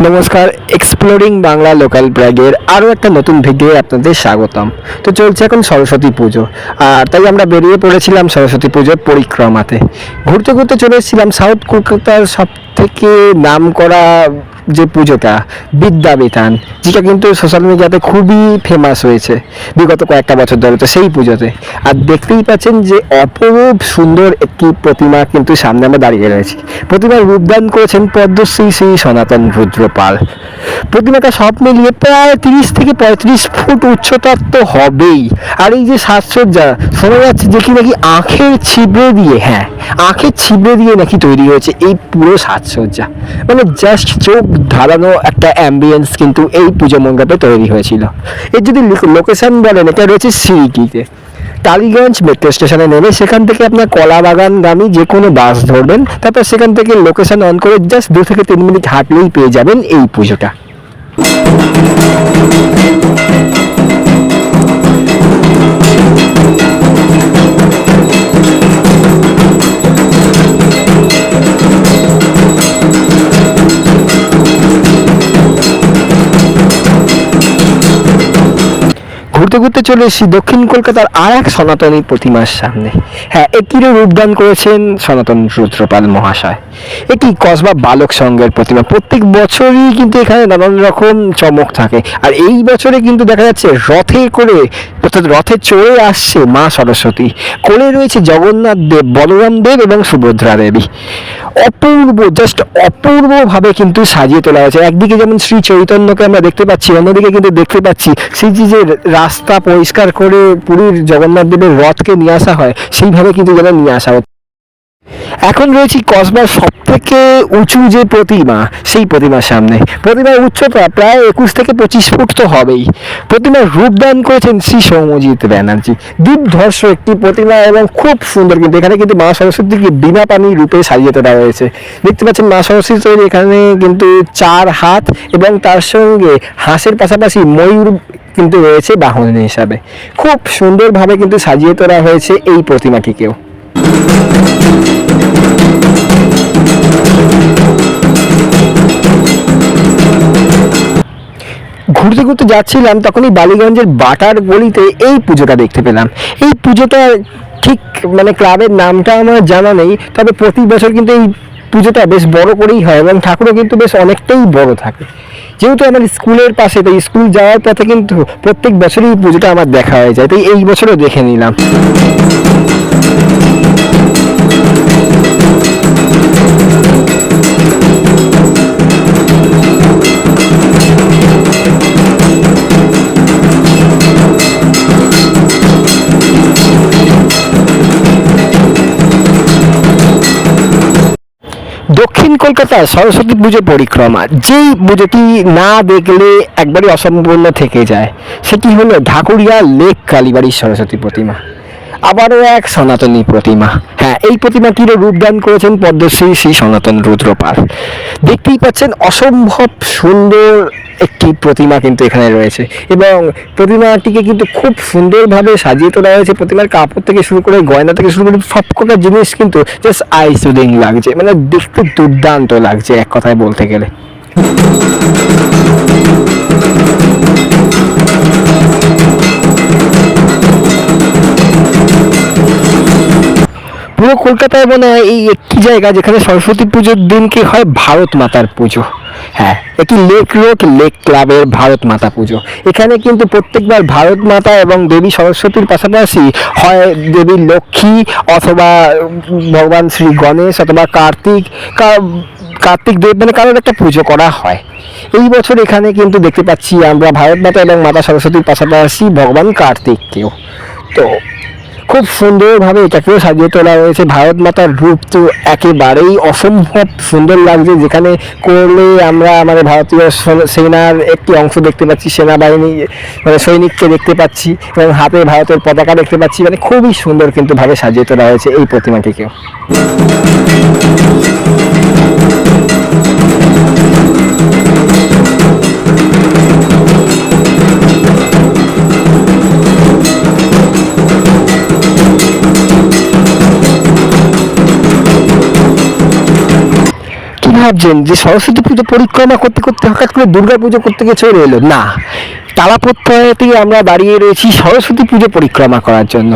নমস্কার, exploring Bangla local ব্র্যাগের আরও একটা নতুন ভিডিও আপনাদের স্বাগতম। তো চলছে এখন সরস্বতী পুজো, আর তাই আমরা বেরিয়ে পড়েছিলাম সরস্বতী পুজোর পরিক্রমাতে। ঘুরতে ঘুরতে চলে এসেছিলাম সাউথ কলকাতার সব থেকে নাম করা যে পুজোটা, বিদ্যাবিতান, যেটা কিন্তু সোশ্যাল মিডিয়াতে খুবই ফেমাস হয়েছে বিগত কয়েকটা বছর ধরে। তো সেই পুজোতে আর দেখতেই পাচ্ছেন যে অপরূপ সুন্দর একটি প্রতিমা কিন্তু সামনে আমরা দাঁড়িয়ে রয়েছি। প্রতিমার রূপদান করেছেন পদ্মশ্রী শ্রী সনাতন রুদ্রপাল। প্রতিমাটা সব মিলিয়ে প্রায় 30 থেকে 35 ফুট উচ্চতার তো হবেই। আর এই যে সাজসজ্জা, শোনা যাচ্ছে যে কি নাকি আঁখের ছিবড়ে দিয়ে, আঁখের ছিবড়ে দিয়ে নাকি তৈরি হয়েছে এই পুরো সাজসজ্জা। মানে জাস্ট চোখ ধারানো একটা অ্যাম্বিয়েন্স কিন্তু এই পুজো মণ্ডপে তৈরি হয়েছিল। এর যদি লোকেশন বলেন, এটা রয়েছে সিইটিতে। টালিগঞ্জ মেট্রো স্টেশনে নেমে সেখান থেকে আপনার কলাবাগানগামী যে কোনো বাস ধরবেন, তারপর সেখান থেকে লোকেশন অন করে জাস্ট 2 থেকে 3 মিনিট হাঁটলেই পেয়ে যাবেন এই পুজোটা। ঘুরতে ঘুরতে চলে এসেছি দক্ষিণ কলকাতার আর এক সনাতনী প্রতিমার সামনে। এটিরও রূপদান করেছেন সনাতন রুদ্রপাল মহাশয়। এটি কসবা বালক সংঘের প্রতিমা। প্রত্যেক বছরই কিন্তু এখানে নানান রকম চমক থাকে, আর এই বছরে কিন্তু দেখা যাচ্ছে রথে করে, অর্থাৎ রথে চড়ে আসছে মা সরস্বতী। কোলে রয়েছে জগন্নাথ দেব, বলরাম দেব এবং সুভদ্রা দেবী। অপূর্ব, জাস্ট অপূর্বভাবে কিন্তু সাজিয়ে তোলা হয়েছে। একদিকে যেমন শ্রী চৈতন্যকে আমরা দেখতে পাচ্ছি, অন্যদিকে কিন্তু দেখতে পাচ্ছি সেই যে রাস্তা পরিষ্কার করে পুরীর জগন্নাথ দেবের রথকে নিয়ে আসা হয়, সেইভাবে কিন্তু যেন নিয়ে আসা হচ্ছে। এখন রয়েছি কসবার সব থেকে উঁচু যে প্রতিমা, সেই প্রতিমার সামনে। প্রতিমার উচ্চতা প্রায় 21 থেকে 25 ফুট তো হবেই। প্রতিমার রূপদান করেছেন শ্রী সৌম্যজিৎ ব্যানার্জি। দুর্ধর্ষ একটি প্রতিমা এবং খুব সুন্দর। কিন্তু এখানে কিন্তু মা সরস্বতীকে বিনা পানি রূপে সাজিয়ে তোলা হয়েছে। দেখতে পাচ্ছেন মা সরস্বতী তৈরি এখানে কিন্তু 4 হাত, এবং তার সঙ্গে হাঁসের পাশাপাশি ময়ূর কিন্তু রয়েছে বাহন হিসাবে। খুব সুন্দরভাবে কিন্তু সাজিয়ে তোলা হয়েছে এই প্রতিমাটিকেও। ঘুরতে ঘুরতে যাচ্ছিলাম, তখনই বালিগঞ্জের বাটার গলিতে এই পুজোটা দেখতে পেলাম। এই পুজোটা ঠিক মানে ক্লাবের নামটা আমার জানা নেই, তবে প্রতি বছর কিন্তু এই পুজোটা বেশ বড় করেই হয়, এবং ঠাকুরও কিন্তু বেশ অনেকটাই বড় থাকে। যেহেতু আমার স্কুলের পাশে, তাই স্কুল যাওয়ার পথে কিন্তু প্রত্যেক বছরই এই পুজোটা আমার দেখা হয়ে যায়, তাই এই বছরও দেখে নিলাম। দক্ষিণ কলকাতার সরস্বতী পুজো পরিক্রমা, যেই পুজোটি না দেখলে একবারই অসম্পূর্ণ থেকে যায়, সেটি হলো ঢাকুরিয়া লেক কালীবাড়ির সরস্বতী প্রতিমা। আবারও এক সনাতনী প্রতিমা। এই প্রতিমাটিরও রূপদান করেছেন পদ্মশ্রী শ্রী সনাতন রুদ্রপাল। দেখতেই পাচ্ছেন অসম্ভব সুন্দর একটি প্রতিমা কিন্তু এখানে রয়েছে, এবং প্রতিমাটিকে কিন্তু খুব সুন্দরভাবে সাজিয়ে তোলা হয়েছে। প্রতিমার কাপড় থেকে শুরু করে, গয়না থেকে শুরু করে সবকটা জিনিস কিন্তু জাস্ট আই সুদিং লাগছে, মানে দেখতে দুর্দান্ত লাগছে এক কথায় বলতে গেলে। পুরো কলকাতায় মনে হয় এই একটি জায়গা যেখানে সরস্বতী পুজোর দিনকে হয় ভারত মাতার পুজো। এটি লেক রোড লেক ক্লাবের ভারত মাতা পুজো। এখানে কিন্তু প্রত্যেকবার ভারত মাতা এবং দেবী সরস্বতীর পাশাপাশি হয় দেবী লক্ষ্মী, অথবা ভগবান শ্রী গণেশ, অথবা কার্তিক দেব, মানে কারোর একটা পুজো করা হয়। এই বছর এখানে কিন্তু দেখতে পাচ্ছি আমরা ভারত মাতা এবং মাতা সরস্বতীর পাশাপাশি ভগবান কার্তিককেও। তো খুব সুন্দরভাবে এটাকেও সাজিয়ে তোলা হয়েছে। ভারত মাতার রূপ তো একেবারেই অসম্ভব সুন্দর লাগছে, যেখানে করলে আমরা আমাদের ভারতীয় সেনার একটি অংশ দেখতে পাচ্ছি, সেনাবাহিনী মানে সৈনিককে দেখতে পাচ্ছি, এবং হাতে ভারতের পতাকা দেখতে পাচ্ছি। মানে খুবই সুন্দর কিন্তু ভাবে সাজিয়ে তোলা হয়েছে এই প্রতিমাটিকেও। ভাবছেন যে সরস্বতী পুজো পরিক্রমা করতে করতে হঠাৎ করে দুর্গা পুজো করতে গিয়ে চলে এলো? না, তারাপথ্যতেই আমরা দাঁড়িয়ে রয়েছি সরস্বতী পুজো পরিক্রমা করার জন্য।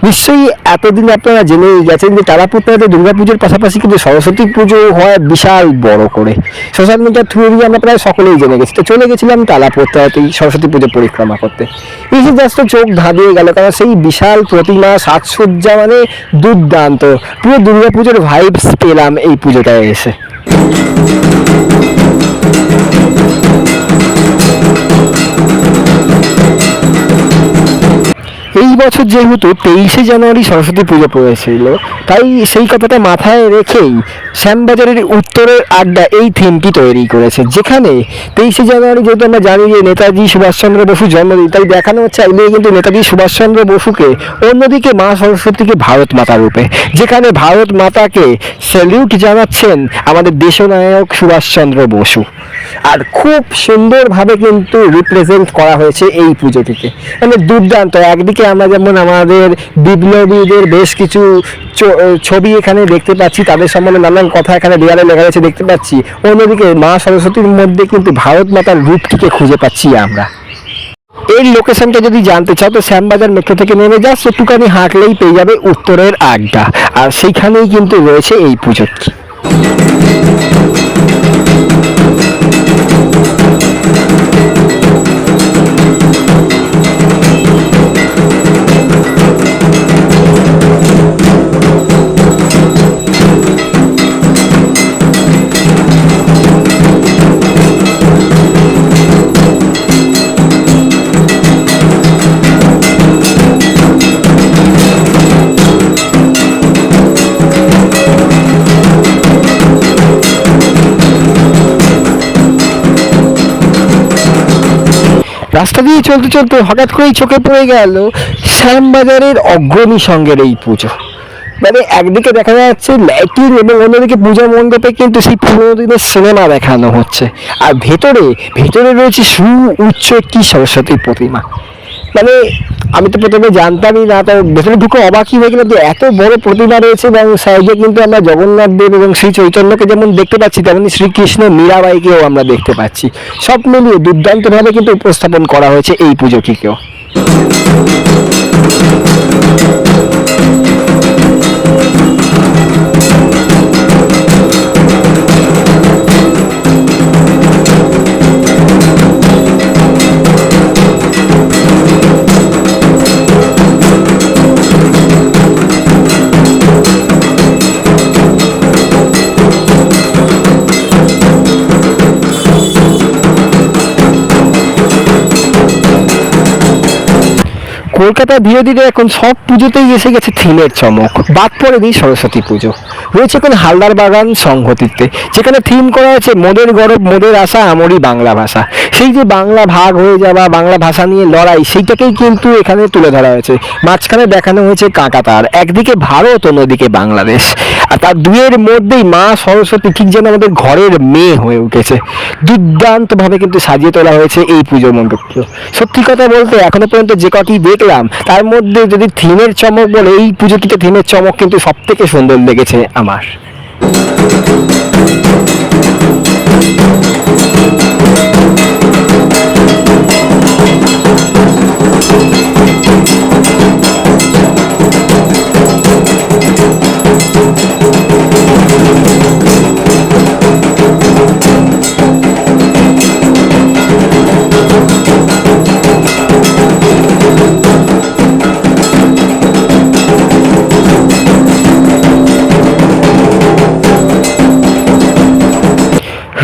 নিশ্চয়ই এতদিন আপনারা জেনেই গেছেন যে তারাপথ্যতে দুর্গা পুজোর পাশাপাশি কিন্তু সরস্বতী পুজো হয় বিশাল বড় করে। সোশ্যাল মিডিয়ার থ্রু দিয়ে আমরা প্রায় সকলেই জেনে গেছি। তো চলে গেছিলাম তারাপথ্যতেই সরস্বতী পুজো পরিক্রমা করতে। এসে জাস্ট চোখ ধাঁধিয়ে গেল, কারণ সেই বিশাল প্রতিমা, সাজসজ্জা মানে দুর্দান্ত। পুরো দুর্গা পুজোর ভাইবস পেলাম এই পুজোটায় এসে। এই বছর যেহেতু 23শে জানুয়ারি সরস্বতী পুজো পড়েছিল, তাই সেই কথাটা মাথায় রেখেই শ্যামবাজারের উত্তরের আড্ডা এই থিমটি তৈরি করেছে, যেখানে 23শে জানুয়ারি যেহেতু আমরা জানি যে নেতাজি সুভাষচন্দ্র বসুর জন্মদিন, তাই দেখানো হচ্ছে একদিকে কিন্তু নেতাজি সুভাষচন্দ্র বসুকে, অন্যদিকে মা সরস্বতীকে ভারত মাতা রূপে, যেখানে ভারত মাতাকে স্যালিউট জানাচ্ছেন আমাদের দেশনায়ক সুভাষচন্দ্র বসু। আর খুব সুন্দরভাবে কিন্তু রিপ্রেজেন্ট করা হয়েছে এই পুজোটিকে, মানে দুর্দান্ত। একদিকে আমরা যেমন আমাদের বিপ্লবীদের বেশ কিছু ছবি এখানে দেখতে পাচ্ছি, তাদের সম্বন্ধে নানান কথা এখানে দেয়ালে লেখা রয়েছে দেখতে পাচ্ছি, অন্যদিকে মা সরস্বতীর মধ্যে কিন্তু ভারত মাতার রূপটিকে খুঁজে পাচ্ছি আমরা। এর লোকেশনটা যদি জানতে চাও তো শ্যামবাজার মেট্রো থেকে নেমে জাস্ট একটুখানি হাঁটলেই পেয়ে যাবে উত্তরের আড্ডা, আর সেইখানেই কিন্তু রয়েছে এই পুজোটি। রাস্তা দিয়ে চলতে চলতে হঠাৎ করেই চোখে পড়ে গেল শ্যামবাজারের অগ্রণী সঙ্গের এই পুজো। মানে একদিকে দেখা যাচ্ছে লাইটিং এবং অন্যদিকে পূজা মণ্ডপে কিন্তু সেই পুরোনো দিনের সিনেমা দেখানো হচ্ছে, আর ভেতরে ভেতরে রয়েছে সুউচ্চ একটি সরস্বতী প্রতিমা। মানে আমি তো প্রথমে জানতামই না, তো ভেতরে ঢুকে অবাকই হয়ে গেলাম যে এত বড় প্রতিমা রয়েছে, এবং সাইডে কিন্তু আমরা জগন্নাথ দেব এবং শ্রী চৈতন্যকে যেমন দেখতে পাচ্ছি, তেমনি শ্রীকৃষ্ণ মীরাবাইকেও আমরা দেখতে পাচ্ছি। সব মিলিয়ে দুর্দান্তভাবে কিন্তু উপস্থাপন করা হয়েছে এই পুজোটিকেও। কলকাতা ধীরে ধীরে এখন সব পুজোতেই এসে গেছে থিমের চমক। বাদ পড়েনি সরস্বতী পুজো। রয়েছে এখন হালদার বাগান সংহতিতে, যেখানে থিম করা হয়েছে মোদের গরব মোদের আশা আমরি বাংলা ভাষা। সেই যে বাংলা ভাগ হয়ে যাওয়া, বাংলা ভাষা নিয়ে লড়াই, সেইটাকেই কিন্তু এখানে তুলে ধরা হয়েছে। মাঝখানে দেখানো হয়েছে কাঁটাতার, একদিকে ভারত অন্যদিকে বাংলাদেশ, আর তার দুয়ের মধ্যেই মা সরস্বতী ঠিক যেন আমাদের ঘরের মেয়ে হয়ে উঠেছে। দুর্দান্তভাবে কিন্তু সাজিয়ে তোলা হয়েছে এই পুজো মণ্ডপকে। সত্যি কথা বলতে এখনো পর্যন্ত যে কটি দেখলাম তার মধ্যে যদি থিমের চমক বলে, এই পুজোটিতে থিমের চমক কিন্তু সব থেকে সুন্দর লেগেছে আমার।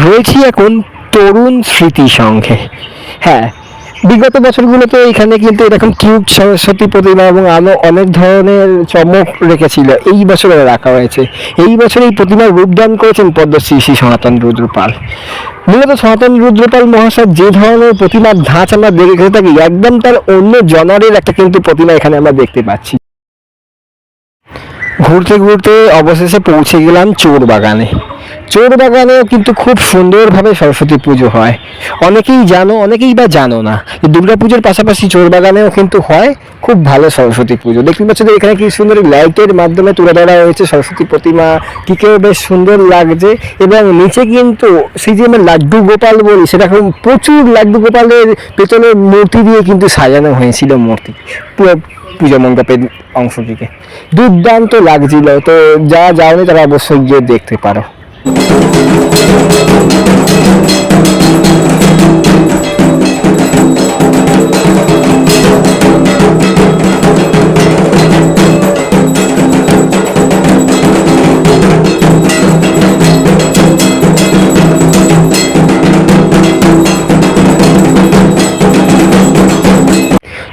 রয়েছি এখন তরুণ স্মৃতি সংঘে। হ্যাঁ, বিগত বছরগুলোতে এখানে কিন্তু এরকম কিউট সরস্বতী প্রতিমা এবং আরও অনেক ধরনের চমক রেখেছিল, এই বছরে রাখা হয়েছে। এই বছর এই প্রতিমার রূপদান করেছেন পদ্মশ্রী শ্রী সনাতন রুদ্রপাল। মূলত সনাতন রুদ্রপাল মহাশয় যে ধরনের প্রতিমার ধাঁচ আমরা দেখে থাকি, একদম তার অন্য জনারের একটা কিন্তু প্রতিমা এখানে আমরা দেখতে পাচ্ছি। ঘুরতে ঘুরতে অবশেষে পৌঁছে গেলাম চোর বাগানে। চোর বাগানেও কিন্তু খুব সুন্দরভাবে সরস্বতী পুজো হয়। অনেকেই জানো, অনেকেই বা জানো না যে দুর্গাপুজোর পাশাপাশি চোর বাগানেও কিন্তু হয় খুব ভালো সরস্বতী পুজো। দেখতে পাচ্ছ যে এখানে কি সুন্দর লাইটের মাধ্যমে তুলে ধরা হয়েছে সরস্বতী প্রতিমাটিকেও বেশ সুন্দর লাগছে। এবং নিচে কিন্তু সেই যে আমরা লাড্ডু গোপাল বলি, সেরকম প্রচুর লাড্ডু গোপালের পেতলের মূর্তি দিয়ে কিন্তু সাজানো হয়েছিল মূর্তি পুরো পূজা মণ্ডপের অংশটিকে। দুর্দান্ত লাগছিল। তো যা যাওনি তারা অবশ্যই গিয়ে দেখতে পারো।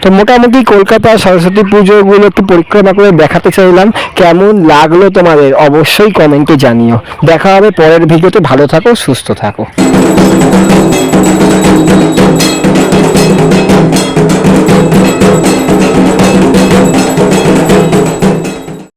তো মোটামুটি কলকাতার সরস্বতী পুজোগুলো একটু পরিক্রমা করে দেখাতে চাইলাম। কেমন লাগলো তোমাদের অবশ্যই কমেন্টে জানিও। দেখা হবে পরের ভিডিওতে। ভালো থাকো, সুস্থ থাকো।